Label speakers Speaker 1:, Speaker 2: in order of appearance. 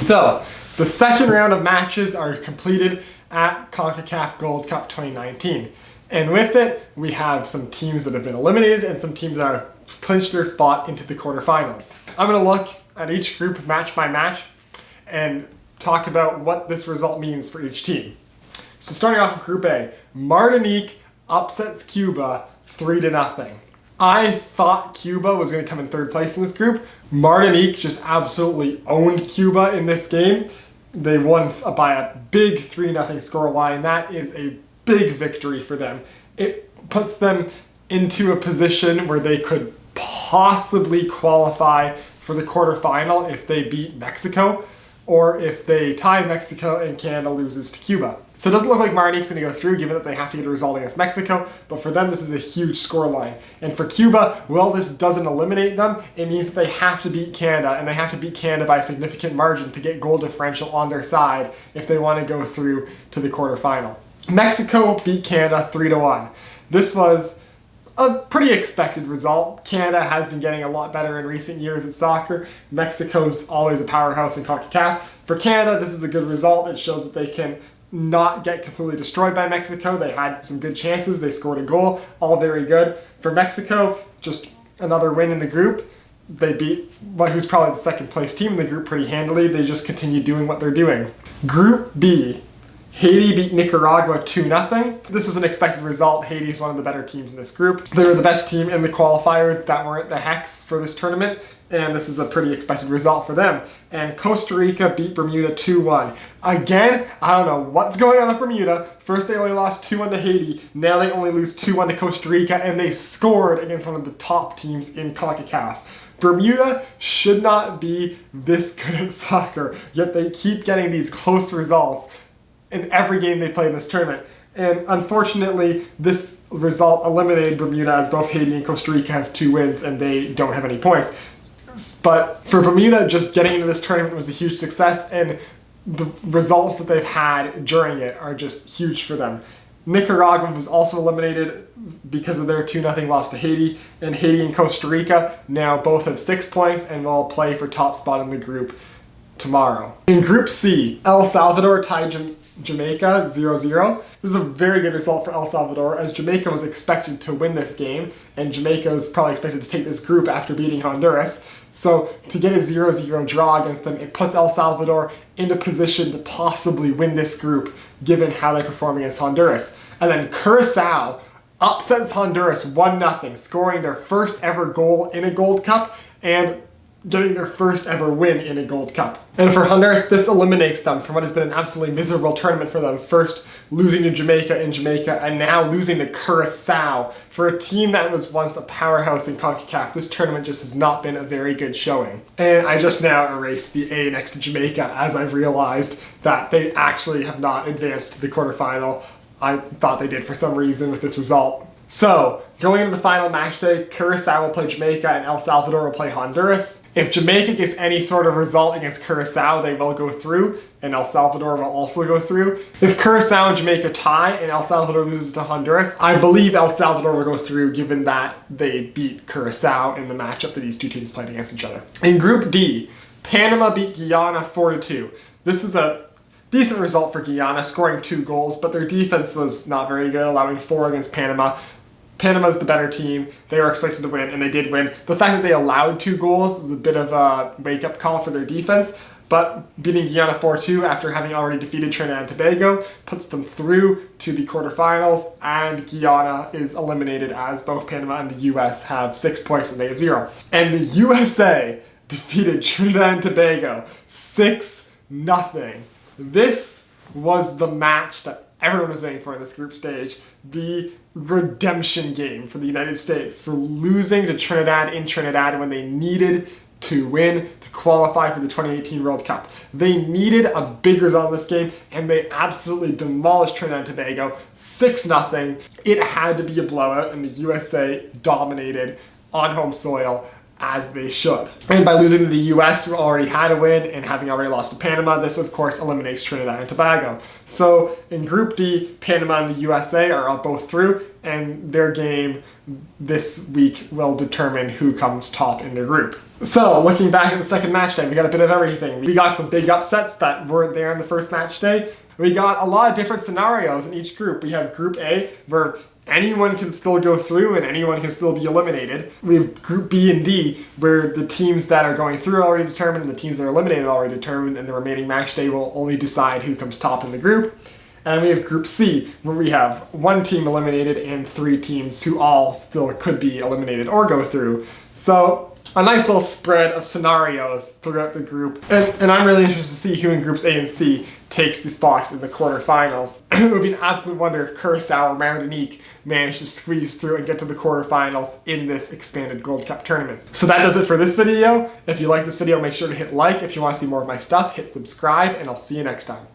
Speaker 1: So, the second round of matches are completed at CONCACAF Gold Cup 2019. And with it, we have some teams that have been eliminated and some teams that have clinched their spot into the quarterfinals. I'm going to look at each group match by match and talk about what this result means for each team. So starting off with Group A, Martinique upsets Cuba 3-0. I thought Cuba was going to come in third place in this group. Martinique just absolutely owned Cuba in this game. They won by a big 3-0 score line. That is a big victory for them. It puts them into a position where they could possibly qualify for the quarterfinal if they beat Mexico, or if they tie Mexico and Canada loses to Cuba. So it doesn't look like Martinique's going to go through, given that they have to get a result against Mexico, but for them this is a huge scoreline. And for Cuba, well, this doesn't eliminate them. It means that they have to beat Canada, and they have to beat Canada by a significant margin to get goal differential on their side if they want to go through to the quarterfinal. Mexico beat Canada 3-1. This was a pretty expected result. Canada has been getting a lot better in recent years at soccer. Mexico's always a powerhouse in CONCACAF. For Canada, this is a good result. It shows that they can not get completely destroyed by Mexico. They had some good chances. They scored a goal. All very good. For Mexico, just another win in the group. They beat who's probably the second place team in the group pretty handily. They just continue doing what they're doing. Group B. Haiti beat Nicaragua 2-0. This was an expected result. Haiti is one of the better teams in this group. They were the best team in the qualifiers that weren't the Hex for this tournament, and this is a pretty expected result for them. And Costa Rica beat Bermuda 2-1. Again, I don't know what's going on with Bermuda. First they only lost 2-1 to Haiti, now they only lose 2-1 to Costa Rica, and they scored against one of the top teams in CONCACAF. Bermuda should not be this good at soccer, yet they keep getting these close results in every game they play in this tournament. And unfortunately, this result eliminated Bermuda, as both Haiti and Costa Rica have 2 wins and they don't have any points. But for Bermuda, just getting into this tournament was a huge success, and the results that they've had during it are just huge for them. Nicaragua was also eliminated because of their 2-0 loss to Haiti, and Haiti and Costa Rica now both have 6 points and will play for top spot in the group tomorrow. In Group C, El Salvador tied Jamaica 0-0. This is a very good result for El Salvador, as Jamaica was expected to win this game, and Jamaica is probably expected to take this group after beating Honduras. So to get a 0-0 draw against them, it puts El Salvador into position to possibly win this group, given how they perform against Honduras. And then Curacao upsets Honduras 1-0, scoring their first ever goal in a Gold Cup and getting their first ever win in a Gold Cup. And for Honduras, this eliminates them from what has been an absolutely miserable tournament for them. First losing to Jamaica in Jamaica, and now losing to Curacao. For a team that was once a powerhouse in CONCACAF, this tournament just has not been a very good showing. And I just now erased the A next to Jamaica as I've realized that they actually have not advanced to the quarterfinal. I thought they did for some reason with this result. So, going into the final match day, Curacao will play Jamaica and El Salvador will play Honduras. If Jamaica gets any sort of result against Curacao, they will go through, and El Salvador will also go through. If Curacao and Jamaica tie and El Salvador loses to Honduras, I believe El Salvador will go through, given that they beat Curacao in the matchup that these two teams played against each other. In Group D, Panama beat Guyana 4-2. This is a decent result for Guyana, scoring 2 goals, but their defense was not very good, allowing 4 against Panama. Panama's the better team. They were expected to win, and they did win. The fact that they allowed 2 goals is a bit of a wake-up call for their defense, but beating Guyana 4-2 after having already defeated Trinidad and Tobago puts them through to the quarterfinals, and Guyana is eliminated as both Panama and the US have 6 points and they have 0. And the USA defeated Trinidad and Tobago 6-0. This was the match that everyone was waiting for in this group stage. The redemption game for the United States for losing to Trinidad in Trinidad when they needed to win to qualify for the 2018 World Cup. They needed a big result in this game, and they absolutely demolished Trinidad and Tobago 6-0. It had to be a blowout, and the USA dominated on home soil, as they should. And by losing to the US, who already had a win, and having already lost to Panama, this of course eliminates Trinidad and Tobago. So in Group D, Panama and the USA are both through, and their game this week will determine who comes top in their group. So, looking back at the second match day, we got a bit of everything. We got some big upsets that weren't there in the first match day. We got a lot of different scenarios in each group. We have Group A, where anyone can still go through and anyone can still be eliminated. We have Group B and D, where the teams that are going through are already determined and the teams that are eliminated are already determined, and the remaining match day will only decide who comes top in the group. And we have Group C, where we have one team eliminated and 3 teams who all still could be eliminated or go through. So, a nice little spread of scenarios throughout the group. And I'm really interested to see who in Groups A and C takes the spots in the quarterfinals. It would be an absolute wonder if Curacao or Martinique managed to squeeze through and get to the quarterfinals in this expanded Gold Cup tournament. So that does it for this video. If you like this video, make sure to hit like. If you want to see more of my stuff, hit subscribe, and I'll see you next time.